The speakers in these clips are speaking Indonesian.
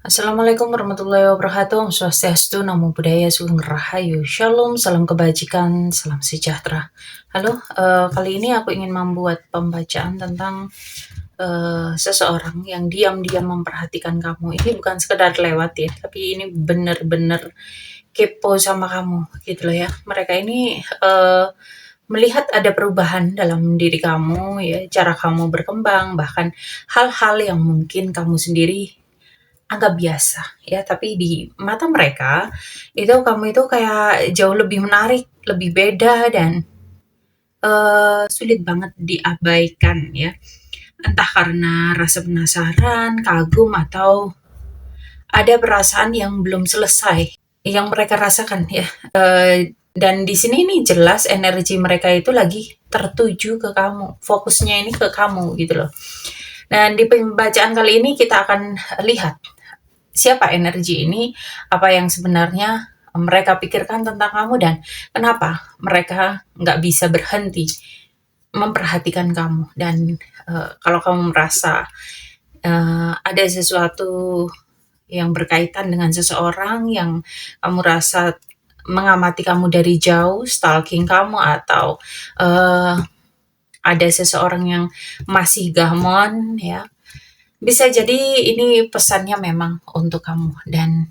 Assalamualaikum warahmatullahi wabarakatuh. Om Swastiastu, Namo Buddhaya, Sugeng Rahayu, Shalom, salam kebajikan, salam sejahtera. Halo, kali ini aku ingin membuat pembacaan tentang seseorang yang diam-diam memperhatikan kamu. Ini bukan sekedar lewat ya, tapi ini benar-benar kepo sama kamu gitu loh ya. Mereka ini melihat ada perubahan dalam diri kamu ya, cara kamu berkembang, bahkan hal-hal yang mungkin kamu sendiri anggap biasa ya, tapi di mata mereka itu kamu itu kayak jauh lebih menarik, lebih beda dan sulit banget diabaikan ya. Entah karena rasa penasaran, kagum atau ada perasaan yang belum selesai yang mereka rasakan ya. Dan di sini nih jelas energi mereka itu lagi tertuju ke kamu, fokusnya ini ke kamu gitu loh. Dan di pembacaan kali ini kita akan lihat siapa energi ini, apa yang sebenarnya mereka pikirkan tentang kamu, dan kenapa mereka nggak bisa berhenti memperhatikan kamu. Dan kalau kamu merasa ada sesuatu yang berkaitan dengan seseorang yang kamu rasa mengamati kamu dari jauh, stalking kamu, atau ada seseorang yang masih gamon ya, bisa jadi ini pesannya memang untuk kamu. Dan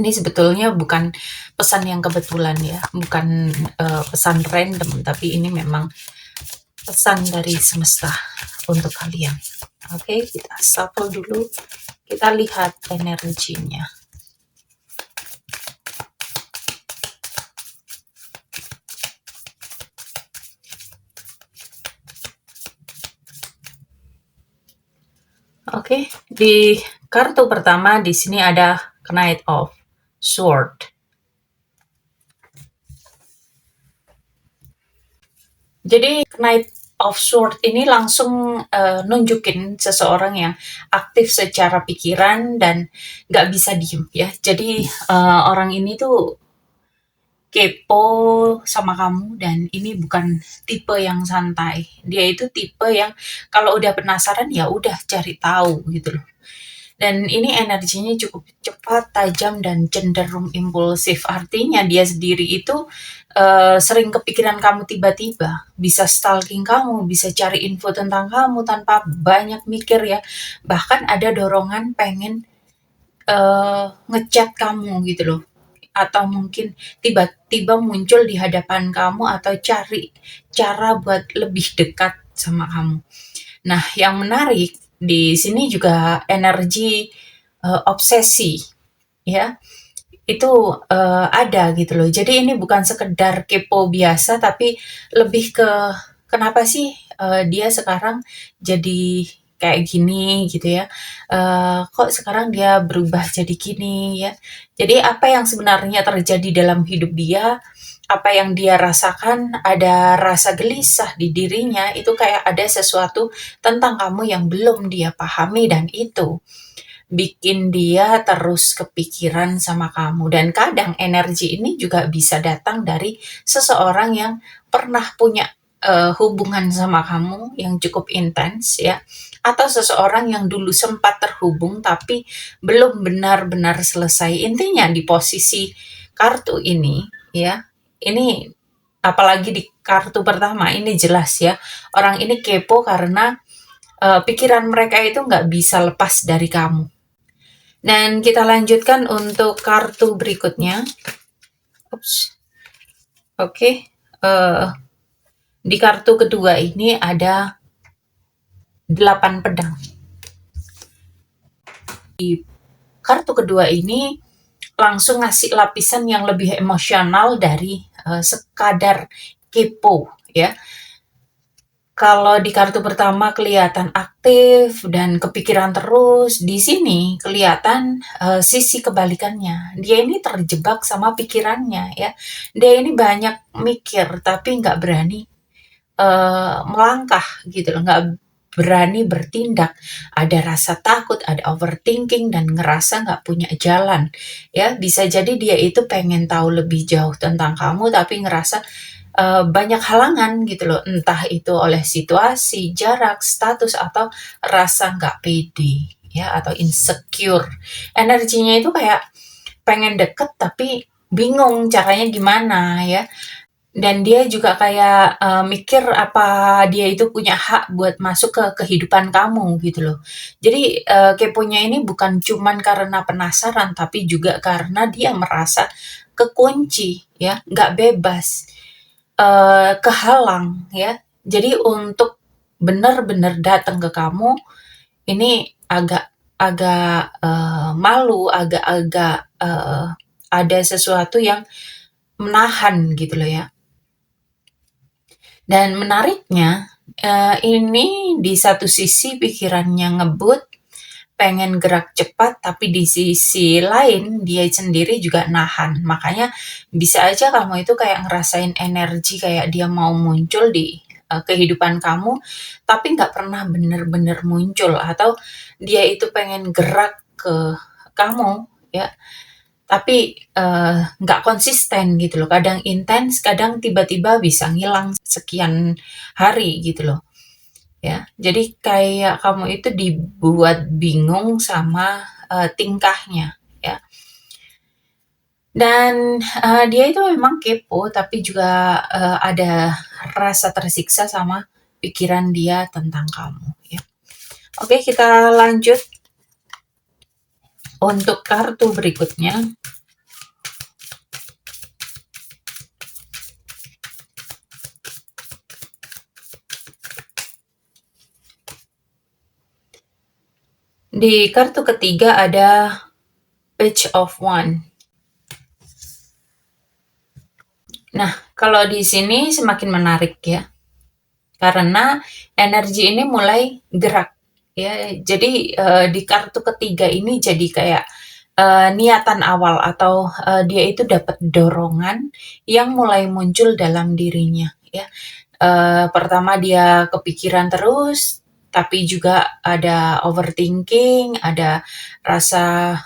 ini sebetulnya bukan pesan yang kebetulan ya, bukan pesan random, tapi ini memang pesan dari semesta untuk kalian. Oke, kita shuffle dulu, kita lihat energinya. Oke, di kartu pertama di sini ada Knight of Sword. Jadi Knight of Sword ini langsung nunjukin seseorang yang aktif secara pikiran dan nggak bisa diem ya. Jadi orang ini tuh kepo sama kamu, dan ini bukan tipe yang santai. Dia itu tipe yang kalau udah penasaran ya udah cari tahu gitu loh. Dan ini energinya cukup cepat, tajam, dan cenderung impulsif. Artinya dia sendiri itu sering kepikiran kamu tiba-tiba. Bisa stalking kamu, bisa cari info tentang kamu tanpa banyak mikir ya. Bahkan ada dorongan pengen ngechat kamu gitu loh. Atau mungkin tiba-tiba muncul di hadapan kamu atau cari cara buat lebih dekat sama kamu. Nah, yang menarik di sini juga energi obsesi ya. Itu ada gitu loh. Jadi ini bukan sekedar kepo biasa, tapi lebih ke kenapa sih dia sekarang jadi kayak gini gitu ya. Kok sekarang dia berubah jadi gini ya. Jadi apa yang sebenarnya terjadi dalam hidup dia, apa yang dia rasakan, ada rasa gelisah di dirinya, itu kayak ada sesuatu tentang kamu yang belum dia pahami, dan itu bikin dia terus kepikiran sama kamu. Dan kadang energi ini juga bisa datang dari seseorang yang pernah punya hubungan sama kamu yang cukup intens ya, atau seseorang yang dulu sempat terhubung tapi belum benar-benar selesai. Intinya di posisi kartu ini ya, ini apalagi di kartu pertama ini jelas ya, orang ini kepo karena pikiran mereka itu nggak bisa lepas dari kamu. Dan kita lanjutkan untuk kartu berikutnya. Oops. Oke, di kartu kedua ini ada 8 pedang. Di kartu kedua ini langsung ngasih lapisan yang lebih emosional dari sekadar kepo ya. Kalau di kartu pertama kelihatan aktif dan kepikiran terus, di sini kelihatan sisi kebalikannya. Dia ini terjebak sama pikirannya ya. Dia ini banyak mikir tapi nggak berani melangkah gitu loh, nggak berani bertindak. Ada rasa takut, ada overthinking, dan ngerasa nggak punya jalan. Ya, bisa jadi dia itu pengen tahu lebih jauh tentang kamu, tapi ngerasa banyak halangan gitu loh, entah itu oleh situasi, jarak, status, atau rasa nggak pede ya, atau insecure. Energinya itu kayak pengen deket tapi bingung caranya gimana ya. Dan dia juga kayak mikir apa dia itu punya hak buat masuk ke kehidupan kamu gitu loh. Jadi keponya ini bukan cuman karena penasaran, tapi juga karena dia merasa kekunci ya, nggak bebas, kehalang ya. Jadi untuk benar-benar datang ke kamu ini agak agak malu, agak-agak ada sesuatu yang menahan gitu loh ya. Dan menariknya, ini di satu sisi pikirannya ngebut, pengen gerak cepat, tapi di sisi lain dia sendiri juga nahan. Makanya bisa aja kamu itu kayak ngerasain energi kayak dia mau muncul di kehidupan kamu, tapi nggak pernah bener-bener muncul, atau dia itu pengen gerak ke kamu ya, tapi nggak konsisten gitu loh. Kadang intens, kadang tiba-tiba bisa ngilang sekian hari gitu loh ya. Jadi kayak kamu itu dibuat bingung sama tingkahnya ya. Dan dia itu memang kepo, tapi juga ada rasa tersiksa sama pikiran dia tentang kamu ya. Oke, kita lanjut untuk kartu berikutnya. Di kartu ketiga ada Page of Wand. Nah, kalau di sini semakin menarik ya, karena energi ini mulai gerak ya. Jadi di kartu ketiga ini jadi kayak niatan awal, atau dia itu dapat dorongan yang mulai muncul dalam dirinya ya. Pertama dia kepikiran terus, tapi juga ada overthinking, ada rasa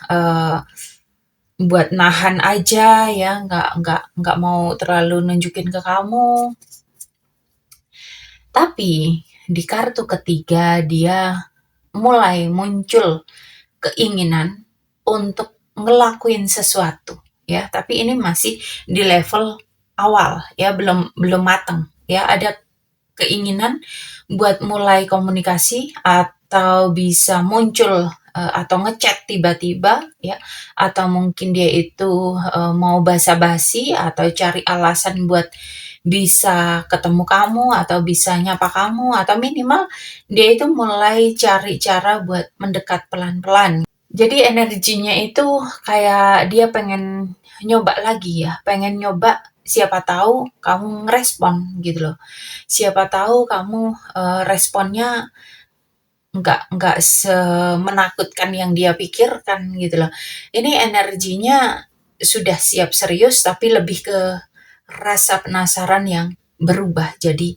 buat nahan aja ya, nggak mau terlalu nunjukin ke kamu. Tapi di kartu ketiga dia mulai muncul keinginan untuk ngelakuin sesuatu ya, tapi ini masih di level awal ya, belum belum mateng ya. Ada keinginan buat mulai komunikasi, atau bisa muncul atau ngechat tiba-tiba ya, atau mungkin dia itu mau basa-basi atau cari alasan buat bisa ketemu kamu, atau bisa nyapa kamu, atau minimal dia itu mulai cari cara buat mendekat pelan-pelan. Jadi energinya itu kayak dia pengen nyoba lagi ya, pengen nyoba, siapa tahu kamu ngerespon gitu loh. Siapa tahu kamu responnya nggak semenakutkan yang dia pikirkan gitu loh. Ini energinya sudah siap serius, tapi lebih ke rasa penasaran yang berubah jadi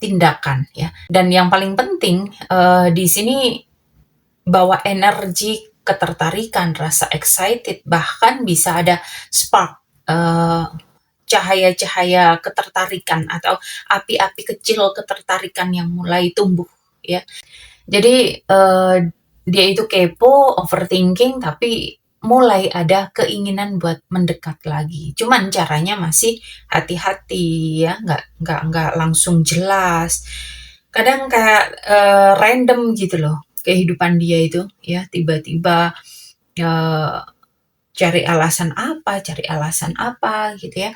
tindakan ya. Dan yang paling penting di sini bawa energi ketertarikan, rasa excited, bahkan bisa ada spark, cahaya-cahaya ketertarikan, atau api-api kecil ketertarikan yang mulai tumbuh ya. Jadi dia itu kepo, overthinking, tapi mulai ada keinginan buat mendekat lagi. Cuman caranya masih hati-hati ya, nggak langsung jelas. Kadang kayak random gitu loh kehidupan dia itu ya, tiba-tiba eh, cari alasan apa gitu ya.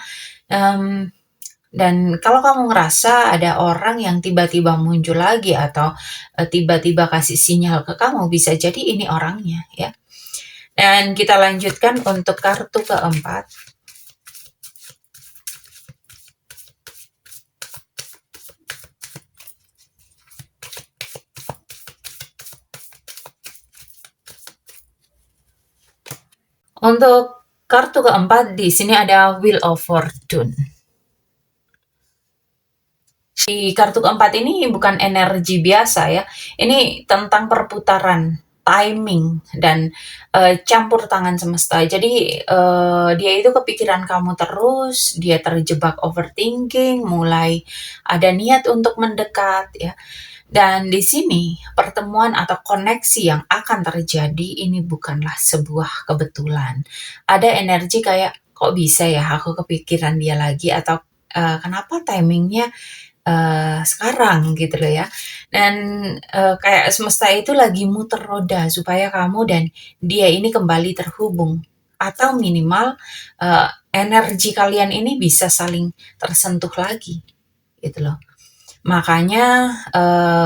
Dan kalau kamu ngerasa ada orang yang tiba-tiba muncul lagi, atau tiba-tiba kasih sinyal ke kamu, bisa jadi ini orangnya ya. Dan kita lanjutkan untuk kartu keempat. Untuk kartu keempat di sini ada Wheel of Fortune. Di kartu keempat ini bukan energi biasa ya. Ini tentang perputaran timing dan campur tangan semesta. Jadi dia itu kepikiran kamu terus, dia terjebak overthinking, mulai ada niat untuk mendekat ya. Dan di sini pertemuan atau koneksi yang akan terjadi ini bukanlah sebuah kebetulan. Ada energi kayak kok bisa ya aku kepikiran dia lagi, atau kenapa timingnya sekarang gitu loh ya. Dan kayak semesta itu lagi muter roda supaya kamu dan dia ini kembali terhubung, atau minimal energi kalian ini bisa saling tersentuh lagi gitu loh. Makanya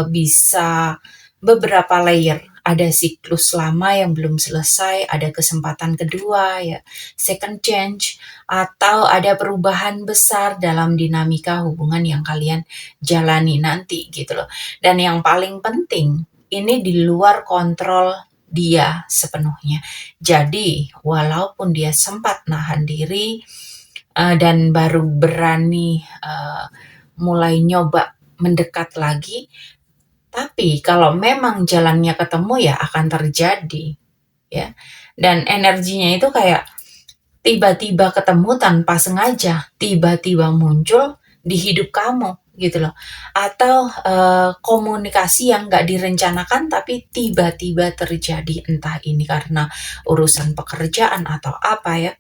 bisa beberapa layer, ada siklus lama yang belum selesai, ada kesempatan kedua ya, second change, atau ada perubahan besar dalam dinamika hubungan yang kalian jalani nanti gitu loh. Dan yang paling penting, ini di luar kontrol dia sepenuhnya. Jadi walaupun dia sempat nahan diri dan baru berani mulai nyoba mendekat lagi, tapi kalau memang jalannya ketemu ya akan terjadi ya. Dan energinya itu kayak tiba-tiba ketemu tanpa sengaja, tiba-tiba muncul di hidup kamu gitu loh. Atau komunikasi yang nggak direncanakan tapi tiba-tiba terjadi, entah ini karena urusan pekerjaan atau apa ya.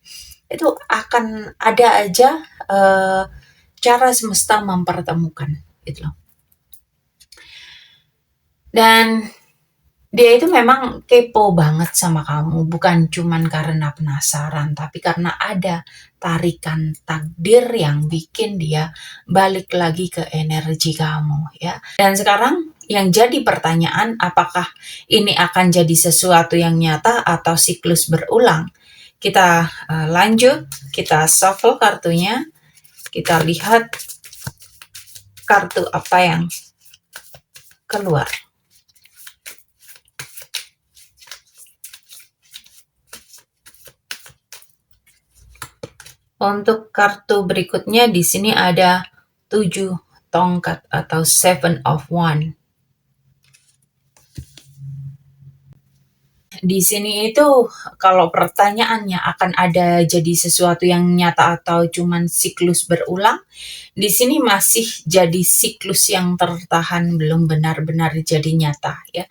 Itu akan ada aja cara semesta mempertemukan gitu loh. Dan dia itu memang kepo banget sama kamu, bukan cuman karena penasaran, tapi karena ada tarikan takdir yang bikin dia balik lagi ke energi kamu ya. Dan sekarang yang jadi pertanyaan, apakah ini akan jadi sesuatu yang nyata atau siklus berulang? Kita lanjut, kita shuffle kartunya, kita lihat kartu apa yang keluar. Untuk kartu berikutnya di sini ada 7 tongkat atau 7 of Wands. Di sini itu kalau pertanyaannya akan ada jadi sesuatu yang nyata atau cuman siklus berulang, di sini masih jadi siklus yang tertahan, belum benar-benar jadi nyata ya.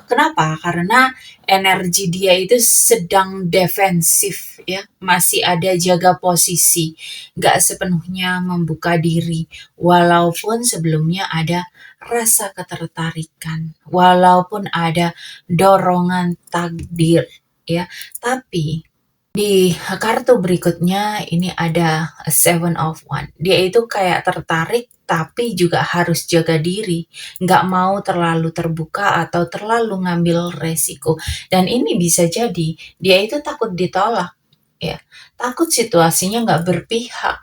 Kenapa? Karena energi dia itu sedang defensif ya, masih ada jaga posisi, nggak sepenuhnya membuka diri, walaupun sebelumnya ada rasa ketertarikan, walaupun ada dorongan takdir ya. Tapi di kartu berikutnya ini ada Seven of Wands. Dia itu kayak tertarik tapi juga harus jaga diri, nggak mau terlalu terbuka atau terlalu ngambil resiko. Dan ini bisa jadi dia itu takut ditolak, ya, takut situasinya nggak berpihak,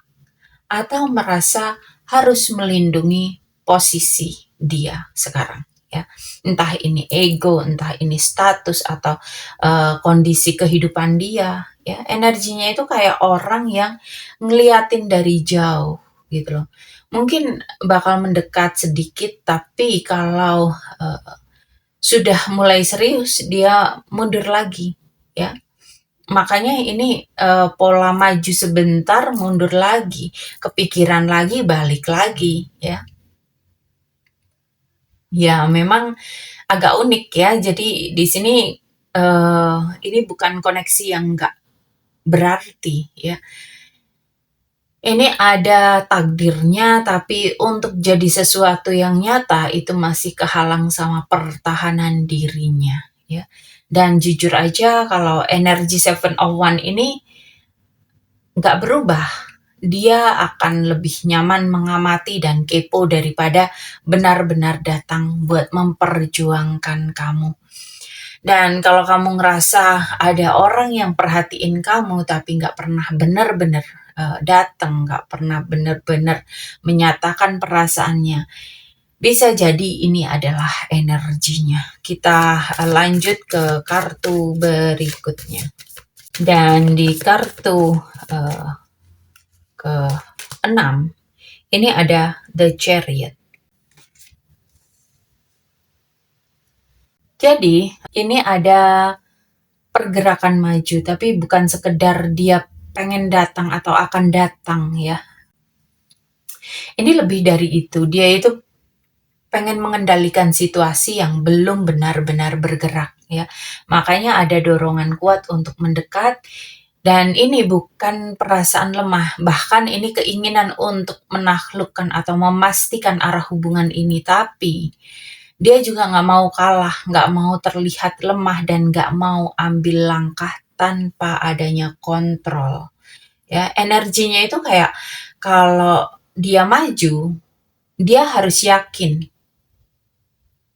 atau merasa harus melindungi posisi dia sekarang. Ya, entah ini ego, entah ini status atau kondisi kehidupan dia. Ya, energinya itu kayak orang yang ngeliatin dari jauh gitu loh. Mungkin bakal mendekat sedikit, tapi kalau sudah mulai serius dia mundur lagi ya. Makanya ini pola maju sebentar, mundur lagi, kepikiran lagi, balik lagi ya. Ya memang agak unik ya. Jadi di sini ini bukan koneksi yang nggak berarti ya. Ini ada takdirnya, tapi untuk jadi sesuatu yang nyata itu masih kehalang sama pertahanan dirinya ya. Dan jujur aja kalau energi Seven of Wands ini nggak berubah. Dia akan lebih nyaman mengamati dan kepo daripada benar-benar datang buat memperjuangkan kamu. Dan kalau kamu ngerasa ada orang yang perhatiin kamu tapi nggak pernah benar-benar datang, nggak pernah benar-benar menyatakan perasaannya, bisa jadi ini adalah energinya. Kita lanjut ke kartu berikutnya. Dan di kartu ke-6 ini ada The Chariot. Jadi, ini ada pergerakan maju, tapi bukan sekedar dia pengen datang atau akan datang ya. Ini lebih dari itu. Dia itu pengen mengendalikan situasi yang belum benar-benar bergerak ya. Makanya ada dorongan kuat untuk mendekat, dan ini bukan perasaan lemah, bahkan ini keinginan untuk menaklukkan atau memastikan arah hubungan ini. Tapi dia juga nggak mau kalah, nggak mau terlihat lemah, dan nggak mau ambil langkah tanpa adanya kontrol. Ya, energinya itu kayak kalau dia maju, dia harus yakin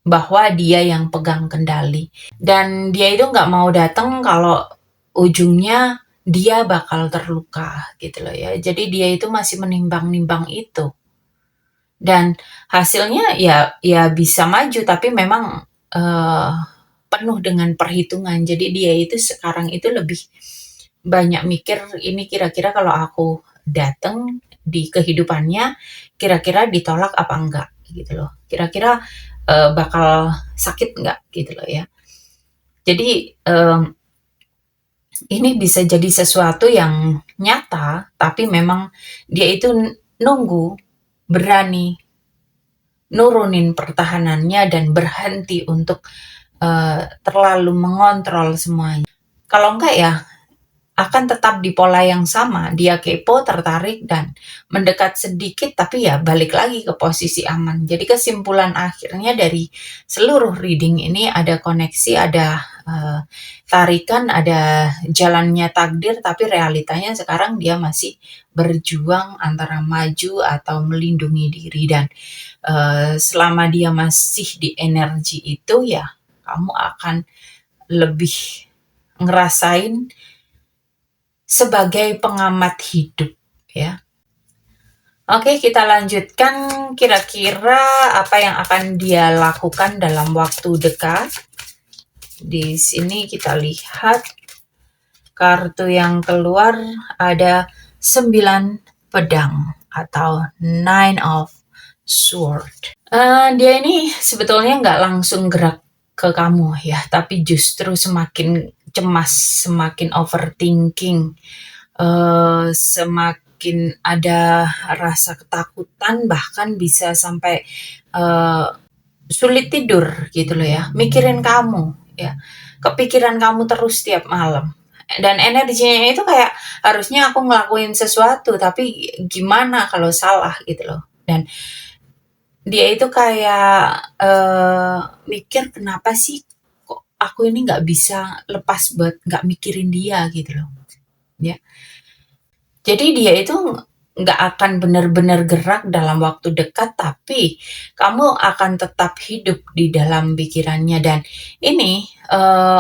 bahwa dia yang pegang kendali. Dan dia itu nggak mau datang kalau ujungnya dia bakal terluka gitu loh ya. Jadi dia itu masih menimbang-nimbang itu. Dan hasilnya ya bisa maju, tapi memang penuh dengan perhitungan. Jadi dia itu sekarang itu lebih banyak mikir, ini kira-kira kalau aku datang di kehidupannya, kira-kira ditolak apa enggak gitu loh. Kira-kira bakal sakit enggak gitu loh ya. Jadi ini bisa jadi sesuatu yang nyata, tapi memang dia itu nunggu, berani nurunin pertahanannya dan berhenti untuk terlalu mengontrol semuanya. Kalau enggak ya akan tetap di pola yang sama. Dia kepo, tertarik, dan mendekat sedikit, tapi ya balik lagi ke posisi aman. Jadi kesimpulan akhirnya dari seluruh reading ini ada koneksi, ada tarikan, ada jalannya takdir, tapi realitanya sekarang dia masih berjuang antara maju atau melindungi diri. Dan selama dia masih di energi itu, ya kamu akan lebih ngerasain sebagai pengamat hidup ya. Oke, kita lanjutkan, kira-kira apa yang akan dia lakukan dalam waktu dekat. Di sini kita lihat kartu yang keluar ada 9 pedang atau 9 of sword. Dia ini sebetulnya nggak langsung gerak ke kamu ya, tapi justru semakin cemas, semakin overthinking, semakin ada rasa ketakutan, bahkan bisa sampai sulit tidur gitu loh ya, mikirin kamu ya, kepikiran kamu terus tiap malam. Dan energinya itu kayak harusnya aku ngelakuin sesuatu, tapi gimana kalau salah gitu loh. Dan dia itu kayak mikir, kenapa sih kok aku ini nggak bisa lepas buat nggak mikirin dia gitu loh ya. Jadi dia itu nggak akan benar-benar gerak dalam waktu dekat, tapi kamu akan tetap hidup di dalam pikirannya. Dan ini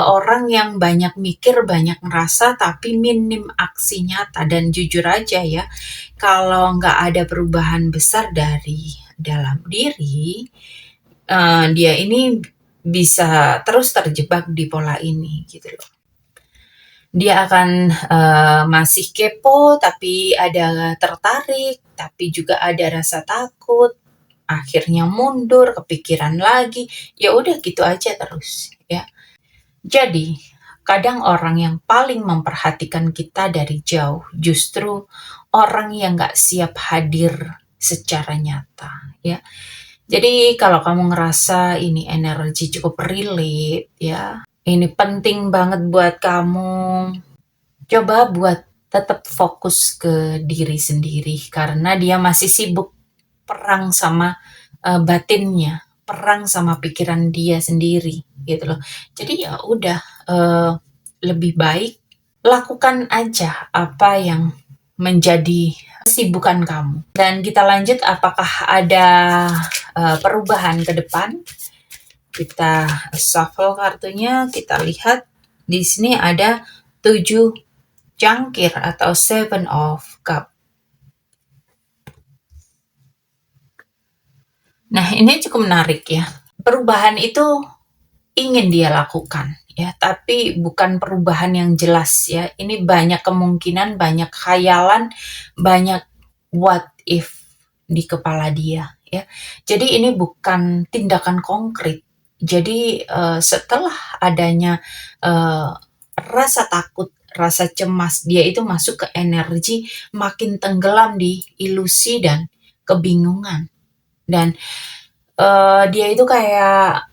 orang yang banyak mikir, banyak ngerasa, tapi minim aksi nyata. Dan jujur aja ya, kalau nggak ada perubahan besar dari dalam diri, dia ini bisa terus terjebak di pola ini gitu loh. Dia akan masih kepo, tapi ada tertarik, tapi juga ada rasa takut, akhirnya mundur, kepikiran lagi, ya udah gitu aja terus ya. Jadi kadang orang yang paling memperhatikan kita dari jauh justru orang yang nggak siap hadir secara nyata ya. Jadi kalau kamu ngerasa ini energi cukup relate ya, ini penting banget buat kamu, coba buat tetap fokus ke diri sendiri, karena dia masih sibuk perang sama batinnya, perang sama pikiran dia sendiri gitu loh. Jadi ya udah, lebih baik lakukan aja apa yang menjadi kesibukan kamu. Dan kita lanjut, apakah ada perubahan ke depan? Kita shuffle kartunya, kita lihat di sini ada 7 cangkir atau 7 of cup. Nah, ini cukup menarik ya. Perubahan itu ingin dia lakukan ya, tapi bukan perubahan yang jelas ya. Ini banyak kemungkinan, banyak khayalan, banyak what if di kepala dia ya. Jadi ini bukan tindakan konkret, Jadi, setelah adanya, rasa takut, rasa cemas, dia itu masuk ke energi makin tenggelam di ilusi dan kebingungan. Dan, dia itu kayak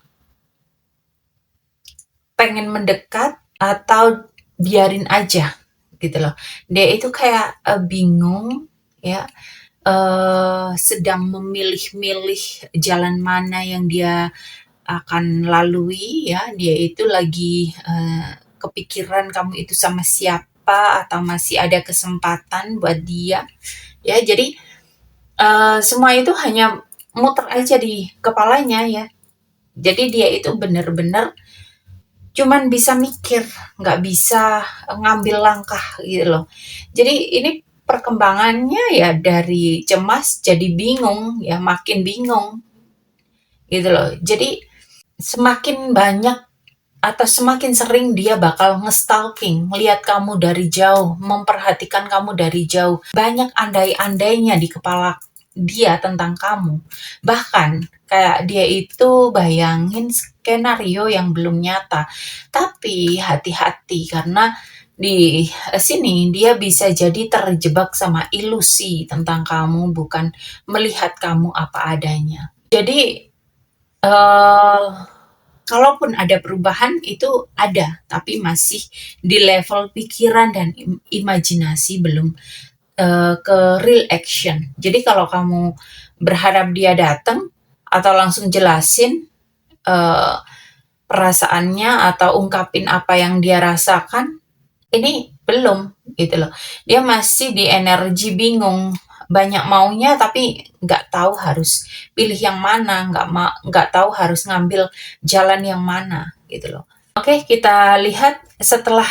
pengen mendekat atau biarin aja gitu loh. Dia itu kayak, bingung ya, sedang memilih-milih jalan mana yang dia akan lalui ya. Dia itu lagi, kepikiran kamu itu sama siapa atau masih ada kesempatan buat dia, ya. Jadi, semua itu hanya muter aja di kepalanya ya. Jadi dia itu bener-bener cuman bisa mikir, nggak bisa ngambil langkah gitu loh. Jadi ini perkembangannya ya dari cemas jadi bingung, ya makin bingung gitu loh. Jadi semakin banyak atau semakin sering dia bakal nge-stalking, melihat kamu dari jauh, memperhatikan kamu dari jauh. Banyak andai-andainya di kepala dia tentang kamu. Bahkan kayak dia itu bayangin skenario yang belum nyata. Tapi hati-hati karena di sini dia bisa jadi terjebak sama ilusi tentang kamu, bukan melihat kamu apa adanya. Jadi, eh kalaupun ada perubahan itu ada, tapi masih di level pikiran dan imajinasi, belum ke real action. Jadi kalau kamu berharap dia datang atau langsung jelasin uh, perasaannya atau ungkapin apa yang dia rasakan, ini belum gitu loh. Dia masih di energi bingung, banyak maunya tapi nggak tahu harus pilih yang mana, nggak tahu harus ngambil jalan yang mana gitu loh. Oke, kita lihat setelah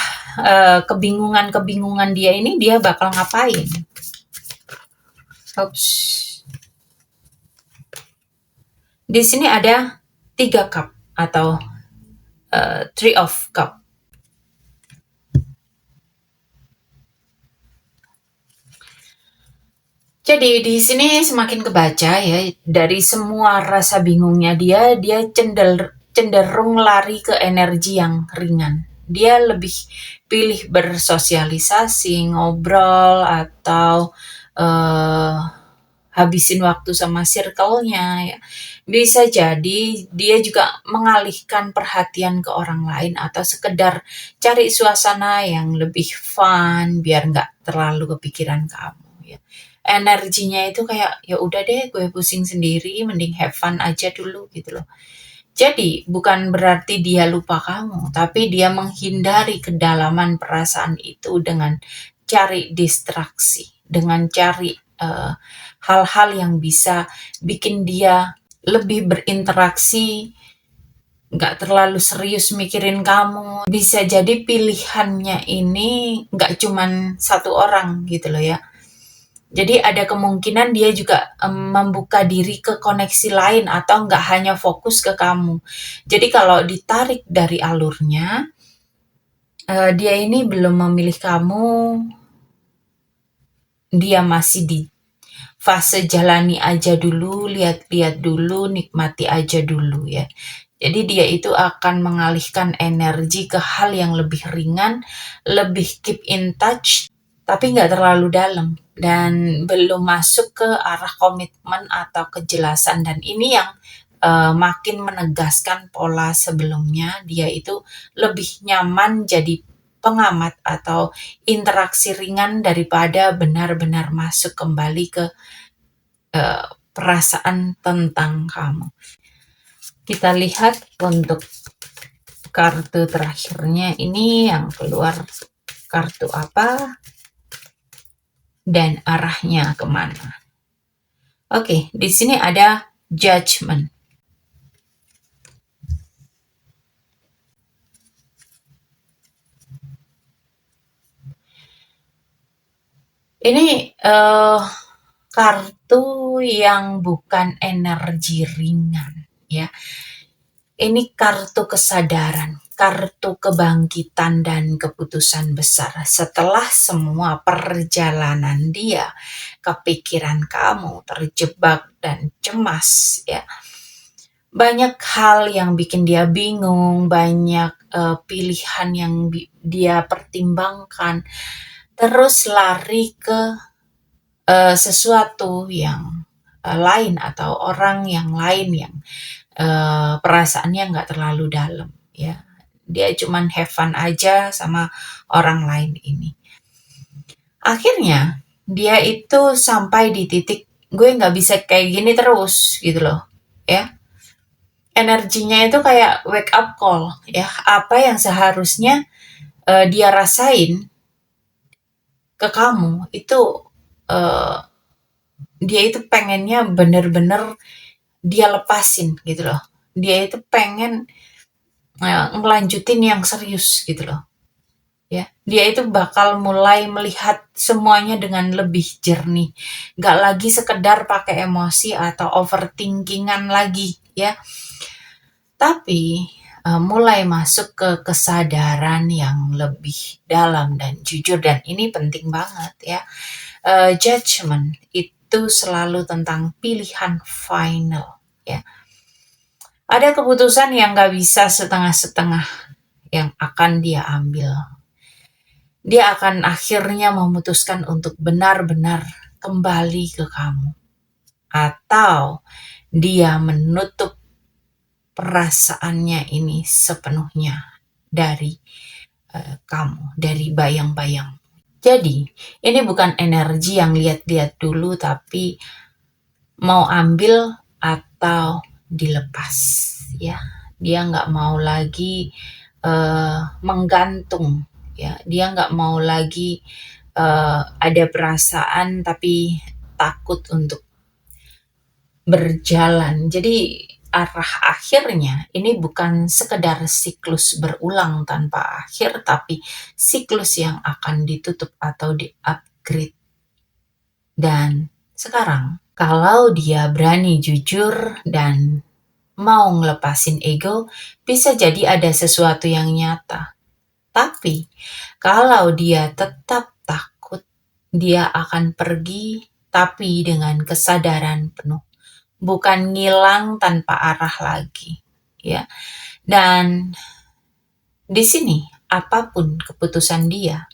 kebingungan-kebingungan dia ini, dia bakal ngapain. Oops. Di sini ada 3 cup atau 3 of cup. Jadi di sini semakin kebaca ya, dari semua rasa bingungnya dia cenderung lari ke energi yang ringan. Dia lebih pilih bersosialisasi, ngobrol, atau eh, habisin waktu sama circle-nya ya. Bisa jadi dia juga mengalihkan perhatian ke orang lain atau sekedar cari suasana yang lebih fun biar nggak terlalu kepikiran kamu ya. Energinya itu kayak ya udah deh gue pusing sendiri, mending have fun aja dulu gitu loh. Jadi bukan berarti dia lupa kamu, tapi dia menghindari kedalaman perasaan itu dengan cari distraksi, dengan cari hal-hal yang bisa bikin dia lebih berinteraksi, nggak terlalu serius mikirin kamu. Bisa jadi pilihannya ini nggak cuman satu orang gitu loh ya. Jadi ada kemungkinan dia juga membuka diri ke koneksi lain atau nggak hanya fokus ke kamu. Jadi kalau ditarik dari alurnya, dia ini belum memilih kamu, dia masih di fase jalani aja dulu, lihat-lihat dulu, nikmati aja dulu ya. Jadi dia itu akan mengalihkan energi ke hal yang lebih ringan, lebih keep in touch, tapi nggak terlalu dalam dan belum masuk ke arah komitmen atau kejelasan. Dan ini yang makin menegaskan pola sebelumnya. Dia itu lebih nyaman jadi pengamat atau interaksi ringan daripada benar-benar masuk kembali ke perasaan tentang kamu. Kita lihat untuk kartu terakhirnya ini yang keluar kartu apa dan arahnya kemana. Oke, di sini ada judgment. Ini kartu yang bukan energi ringan ya. Ini kartu kesadaran, kartu kebangkitan dan keputusan besar. Setelah semua perjalanan dia, kepikiran kamu, terjebak dan cemas ya. banyak hal yang bikin dia bingung, banyak pilihan yang dia pertimbangkan, terus lari ke sesuatu yang lain atau orang yang lain yang perasaannya nggak terlalu dalam, ya. Dia cuman have fun aja sama orang lain ini. Akhirnya dia itu sampai di titik gue nggak bisa kayak gini terus gitu loh, ya. Energinya itu kayak wake up call, ya. Apa yang seharusnya dia rasain ke kamu itu eh, dia itu pengennya bener-bener dia lepasin gitu loh. Dia itu pengen ngelanjutin yang serius gitu loh. Ya, dia itu bakal mulai melihat semuanya dengan lebih jernih. Gak lagi sekedar pakai emosi atau overthinkingan lagi, ya. Tapi mulai masuk ke kesadaran yang lebih dalam dan jujur, dan ini penting banget ya. Judgment itu selalu tentang pilihan final, ya. Ada keputusan yang gak bisa setengah-setengah yang akan dia ambil. Dia akan akhirnya memutuskan untuk benar-benar kembali ke kamu. Atau dia menutup perasaannya ini sepenuhnya dari kamu, dari bayang-bayang. Jadi, ini bukan energi yang lihat-lihat dulu, tapi mau ambil atau dilepas, ya. Dia nggak mau lagi menggantung, ya. Dia nggak mau lagi ada perasaan tapi takut untuk berjalan. Jadi arah akhirnya ini bukan sekedar siklus berulang tanpa akhir, tapi siklus yang akan ditutup atau di-upgrade. Dan sekarang, kalau dia berani jujur dan mau ngelepasin ego, bisa jadi ada sesuatu yang nyata. Tapi, kalau dia tetap takut, dia akan pergi, tapi dengan kesadaran penuh. Bukan ngilang tanpa arah lagi, ya. Dan di sini, apapun keputusan dia,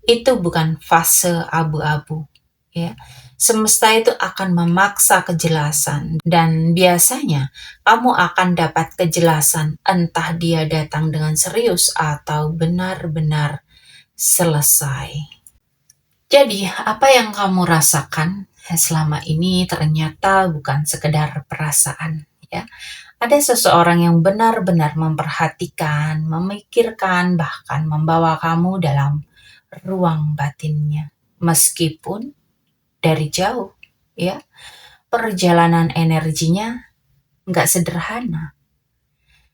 itu bukan fase abu-abu, ya. Semesta itu akan memaksa kejelasan, dan biasanya kamu akan dapat kejelasan entah dia datang dengan serius atau benar-benar selesai. Jadi, apa yang kamu rasakan selama ini ternyata bukan sekedar perasaan, ya. Ada seseorang yang benar-benar memperhatikan, memikirkan, bahkan membawa kamu dalam ruang batinnya. Meskipun dari jauh, ya, perjalanan energinya nggak sederhana.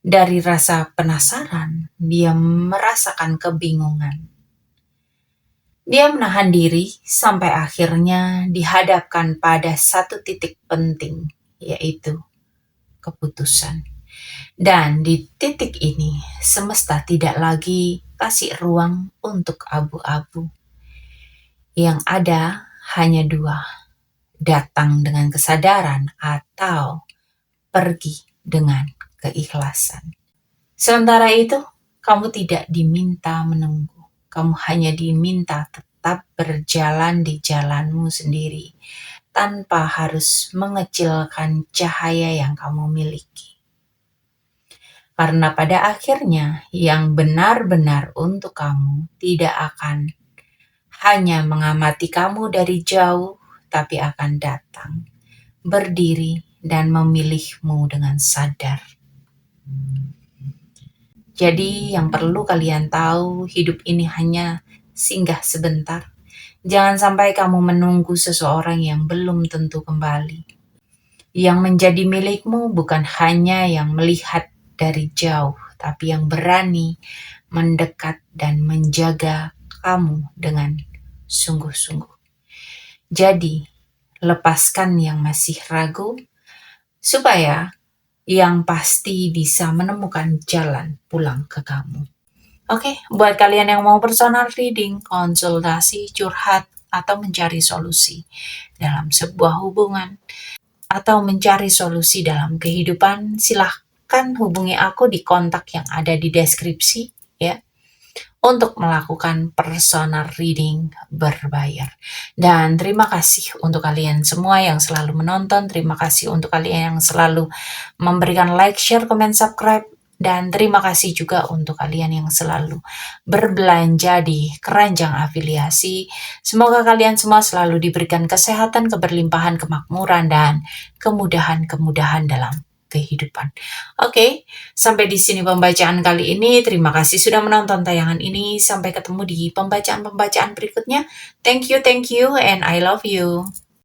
Dari rasa penasaran, dia merasakan kebingungan. Dia menahan diri sampai akhirnya dihadapkan pada satu titik penting, yaitu keputusan. Dan di titik ini, semesta tidak lagi kasih ruang untuk abu-abu. Yang ada hanya dua, datang dengan kesadaran atau pergi dengan keikhlasan. Sementara itu, kamu tidak diminta menunggu. Kamu hanya diminta tetap berjalan di jalanmu sendiri, tanpa harus mengecilkan cahaya yang kamu miliki. Karena pada akhirnya, yang benar-benar untuk kamu tidak akan hanya mengamati kamu dari jauh, tapi akan datang, berdiri, dan memilihmu dengan sadar. Jadi yang perlu kalian tahu, hidup ini hanya singgah sebentar. Jangan sampai kamu menunggu seseorang yang belum tentu kembali. Yang menjadi milikmu bukan hanya yang melihat dari jauh, tapi yang berani mendekat dan menjaga kamu dengan sungguh-sungguh. Jadi, lepaskan yang masih ragu, supaya yang pasti bisa menemukan jalan pulang ke kamu. Oke, buat kalian yang mau personal reading, konsultasi, curhat, atau mencari solusi dalam sebuah hubungan, atau mencari solusi dalam kehidupan, silahkan hubungi aku di kontak yang ada di deskripsi ya, untuk melakukan personal reading berbayar. Dan terima kasih untuk kalian semua yang selalu menonton, terima kasih untuk kalian yang selalu memberikan like, share, komen, subscribe, dan terima kasih juga untuk kalian yang selalu berbelanja di keranjang afiliasi. Semoga kalian semua selalu diberikan kesehatan, keberlimpahan, kemakmuran, dan kemudahan-kemudahan dalam kehidupan. Oke, sampai di sini pembacaan kali ini. Terima kasih sudah menonton tayangan ini. Sampai ketemu di pembacaan-pembacaan berikutnya. Thank you, and I love you.